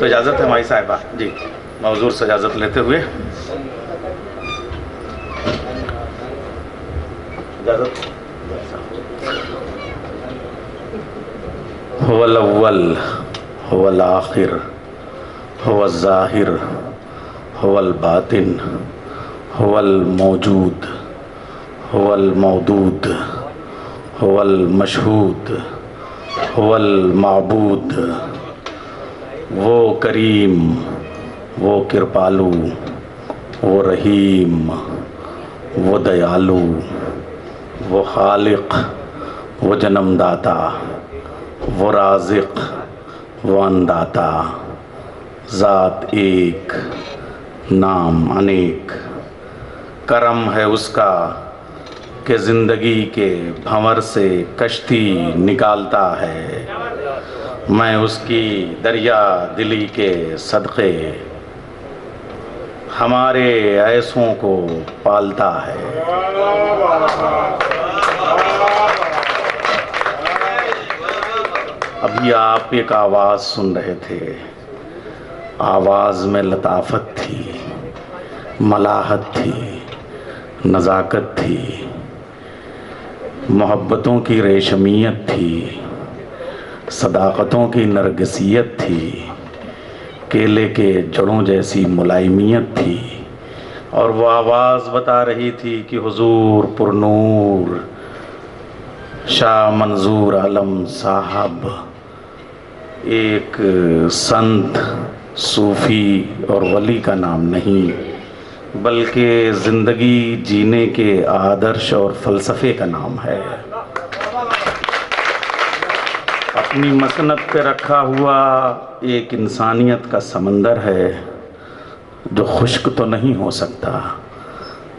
تو اجازت ہے مائی صاحبہ جی، میں حضور سے اجازت لیتے ہوئے اجازت. هو الاول هو الاخر هو الظاہر هو الباطن هو الموجود هو المودود هو المشہود هو المعبود. وہ کریم، وہ کرپالو، وہ رحیم، وہ دیالو، وہ خالق، وہ جنم داتا، وہ رازق، وہ انداتا. ذات ایک، نام انیک. کرم ہے اس کا کہ زندگی کے بھنور سے کشتی نکالتا ہے. میں اس کی دریا دلی کے صدقے ہمارے ایسوں کو پالتا ہے. ابھی آپ ایک آواز سن رہے تھے، آواز میں لطافت تھی، ملاحت تھی، نزاکت تھی، محبتوں کی ریشمیت تھی، صداقتوں کی نرگسیت تھی، کیلے کے جڑوں جیسی ملائمیت تھی. اور وہ آواز بتا رہی تھی کہ حضور پرنور شاہ منظور عالم صاحب ایک سنت، صوفی اور ولی کا نام نہیں، بلکہ زندگی جینے کے آدرش اور فلسفے کا نام ہے. اپنی مسند پہ رکھا ہوا ایک انسانیت کا سمندر ہے جو خشک تو نہیں ہو سکتا،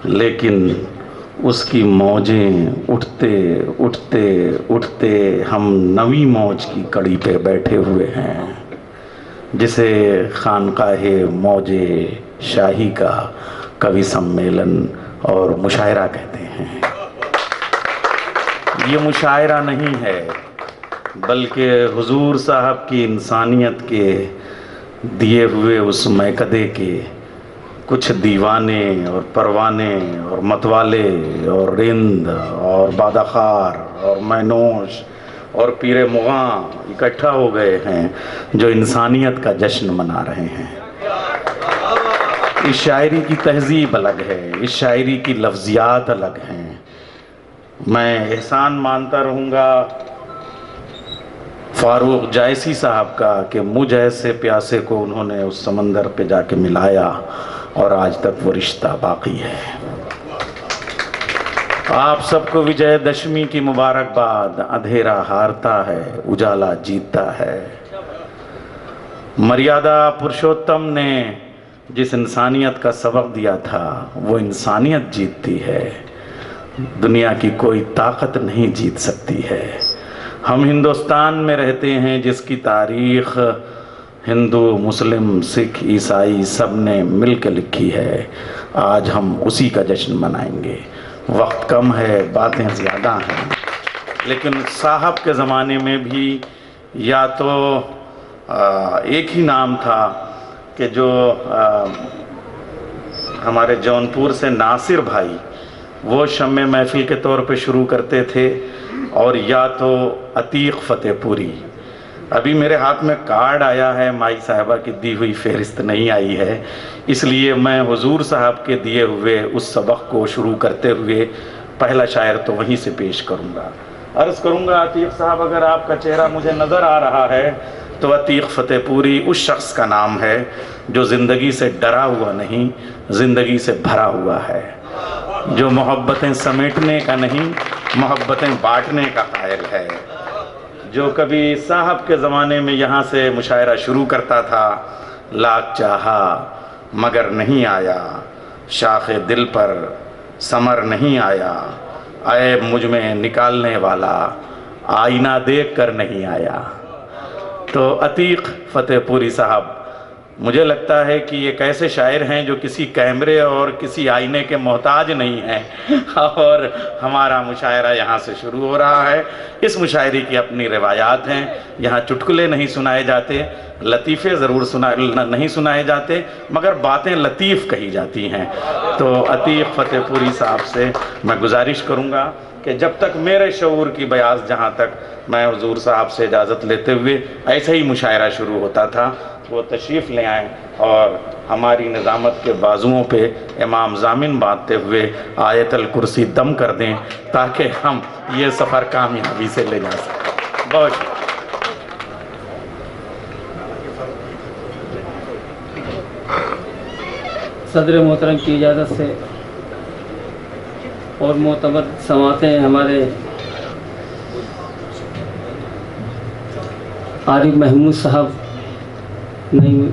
لیکن اس کی موجیں اٹھتے اٹھتے اٹھتے ہم نویں موج کی کڑی پہ بیٹھے ہوئے ہیں، جسے خانقاہ موج شاہی کا کوی سمیلن اور مشاعرہ کہتے ہیں. یہ مشاعرہ نہیں ہے، بلکہ حضور صاحب کی انسانیت کے دیے ہوئے اس میکدے کے کچھ دیوانے اور پروانے اور متوالے اور رند اور بادخار اور مینوش اور پیر مغاں اکٹھا ہو گئے ہیں جو انسانیت کا جشن منا رہے ہیں. اس شاعری کی تہذیب الگ ہے، اس شاعری کی لفظیات الگ ہیں. میں احسان مانتا رہوں گا فاروق جائسی صاحب کا کہ مجھ ایسے پیاسے کو انہوں نے اس سمندر پہ جا کے ملایا اور آج تک وہ رشتہ باقی ہے. آپ سب کو وجے دشمی کی مبارکباد. اندھیرا ہارتا ہے، اجالا جیتتا ہے. مریادا پرشوتم نے جس انسانیت کا سبق دیا تھا وہ انسانیت جیتتی ہے، دنیا کی کوئی طاقت نہیں جیت سکتی ہے. ہم ہندوستان میں رہتے ہیں جس کی تاریخ ہندو، مسلم، سکھ، عیسائی سب نے مل کے لکھی ہے. آج ہم اسی کا جشن منائیں گے. وقت کم ہے، باتیں زیادہ ہیں، لیکن صاحب کے زمانے میں بھی یا تو ایک ہی نام تھا کہ جو ہمارے جونپور سے ناصر بھائی وہ شمع محفل کے طور پہ شروع کرتے تھے، اور یا تو عتیق فتح پوری. ابھی میرے ہاتھ میں کارڈ آیا ہے، مائی صاحبہ کی دی ہوئی فہرست نہیں آئی ہے، اس لیے میں حضور صاحب کے دیے ہوئے اس سبق کو شروع کرتے ہوئے پہلا شاعر تو وہیں سے پیش کروں گا. عرض کروں گا عتیق صاحب اگر آپ کا چہرہ مجھے نظر آ رہا ہے تو عتیق فتح پوری اس شخص کا نام ہے جو زندگی سے ڈرا ہوا نہیں، زندگی سے بھرا ہوا ہے، جو محبتیں سمیٹنے کا نہیں، محبتیں بانٹنے کا قائل ہے، جو کبھی صاحب کے زمانے میں یہاں سے مشاعرہ شروع کرتا تھا. لاکھ چاہا مگر نہیں آیا، شاخ دل پر ثمر نہیں آیا، عیب مجھ میں نکالنے والا آئینہ دیکھ کر نہیں آیا. تو عتیق فتح پوری صاحب مجھے لگتا ہے کہ یہ ایسے شاعر ہیں جو کسی کیمرے اور کسی آئینے کے محتاج نہیں ہیں، اور ہمارا مشاعرہ یہاں سے شروع ہو رہا ہے. اس مشاعرے کی اپنی روایات ہیں، یہاں چٹکلے نہیں سنائے جاتے، لطیفے ضرور نہیں سنائے جاتے مگر باتیں لطیف کہی جاتی ہیں. تو عتیق فتح پوری صاحب سے میں گزارش کروں گا کہ جب تک میرے شعور کی بیاض جہاں تک میں حضور صاحب سے اجازت لیتے ہوئے ایسا ہی مشاعرہ شروع ہوتا تھا وہ تشریف لے آئیں اور ہماری نظامت کے بازوؤں پہ امام ضامن باندھتے ہوئے آیت الکرسی دم کر دیں تاکہ ہم یہ سفر کامیابی سے لے جا سکیں. بہت شکریہ. صدر محترم کی اجازت سے اور معتبر سماعتیں ہمارے عارف محمود صاحب، نعیم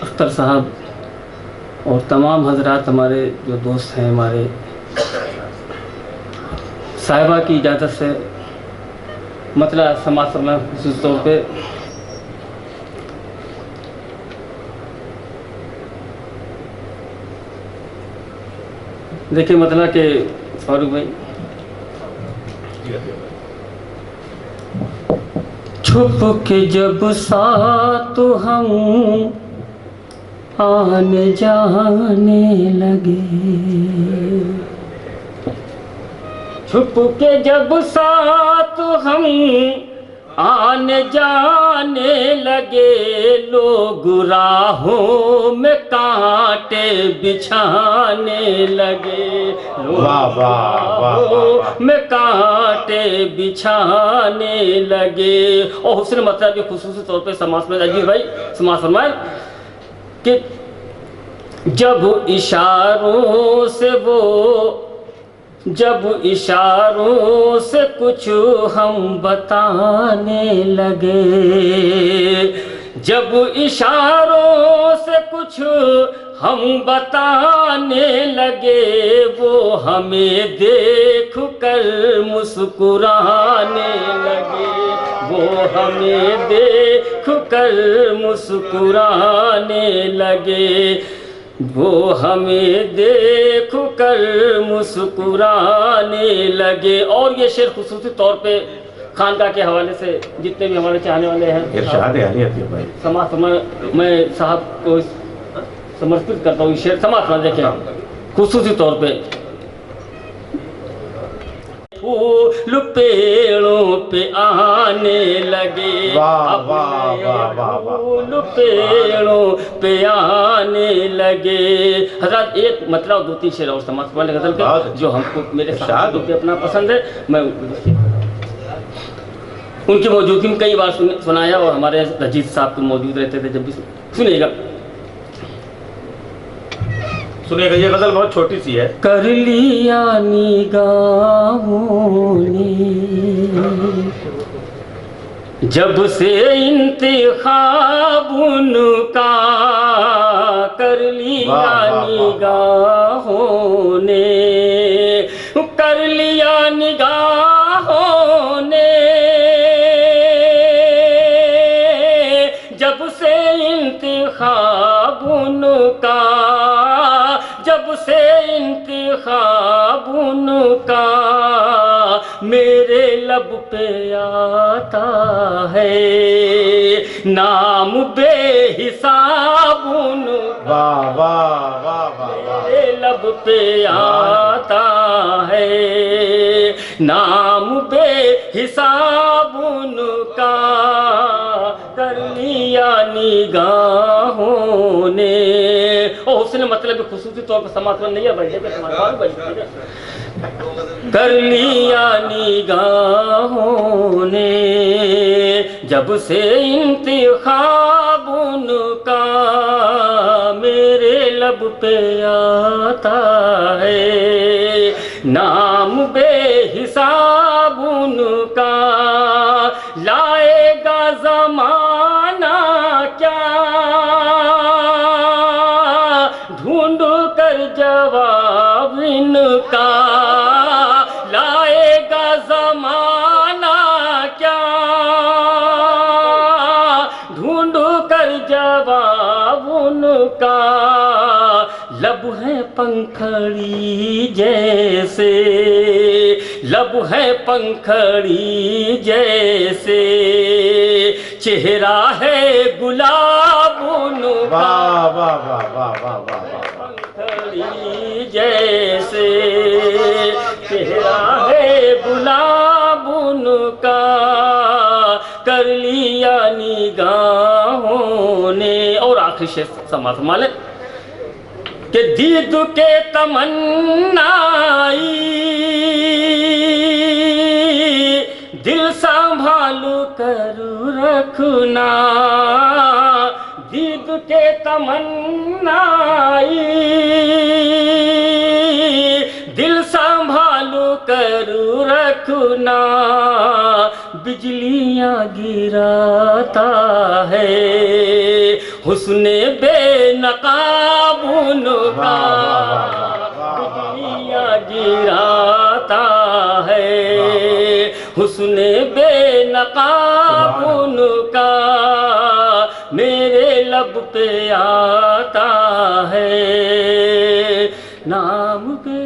اختر صاحب اور تمام حضرات ہمارے جو دوست ہیں ہمارے صاحبہ کی اجازت سے مطلع سماعت فرمائیں. خصوصی طور پہ دیکھیں مطلع کہ فاروق بھائی چھپ کے جب ساتھ ہم آنے جانے لگے، چھپ کے جب ساتھ ہم آنے جانے لگے، لوگ راہوں میں کانٹے بچھانے لگے، لوگ راہوں میں کانٹے بچھانے لگے. اور حسن مطلب بھی خصوصی طور پہ سماعت میں عجیب بھائی سماعت فرمائیں کہ جب اشاروں سے کچھ ہم بتانے لگے، جب اشاروں سے کچھ ہم بتانے لگے، وہ ہمیں دیکھ کر مسکرانے لگے، وہ ہمیں دیکھ کر مسکرانے لگے، وہ ہمیں دیکھ کر مسکرانے لگے. اور یہ شعر خصوصی طور پہ خانقاہ کے حوالے سے جتنے بھی ہمارے چاہنے والے ہیں ارشاد عالی عطیق بھائی سماعت میں صاحب کو سمرپت کرتا ہوں. شعر سماعت میں دیکھیں خصوصی طور پہ پھول پیڑوں پہ آنے لگے، پھول پیڑوں پہ آنے لگے. حضرات ایک مطلب دو تین شعر اور سماعت والے غزل کے جو ہم کو میرے ساتھ اپنا پسند ہے، میں ان کی موجودگی میں کئی بار سنایا اور ہمارے رجیت صاحب تو موجود رہتے تھے جب بھی. سنیے گا سنیے گا، یہ غزل بہت چھوٹی سی ہے. کر لیا نگاہوں نے جب سے انتخاب ان کا، کر لیا نگاہوں نے، کر لیا نگاہوں نے جب سے انتخاب ان کا، جب سے انتخاب ان کا میرے لب پہ آتا ہے نام بے حساب ان کا، میرے لب پہ آتا ہے نام بے حساب ان کا. کر لیا نگاہوں نے. اور حسن مطلب خصوصی طور پر سماعت میں نہیں ہے بھائی، کر لیا نگاہوں نے جب سے انتخاب ان کا میرے لب پہ آتا ہے نام بے حساب ان کا. لائے گا زمانہ کیا ڈھونڈ کر جواب ان کا، لائے گا زمانہ کیا ڈھونڈ کر جواب ان کا. لب ہے پنکھڑی جیسے، لب ہے پنکھڑی جیسے چہرہ ہے گلاب ان کا واہ واہ واہ واہ واہ واہ واہ، پنکھڑی جیسے، چہرہ ہے گلاب ان کا کر لیا نگاہوں نے۔ اور آخری شعر سماعت فرما لیں کہ دید کے تمنائی دل سنبھال کر رکھنا، دید کے تمنائی دل سنبھال کر رکھنا، بجلیاں گراتا ہے حسن بے نقاب ان کا، بجلیاں گراتا ہے حسن بے نقاب ان کا، میرے لب پہ آتا ہے نام کے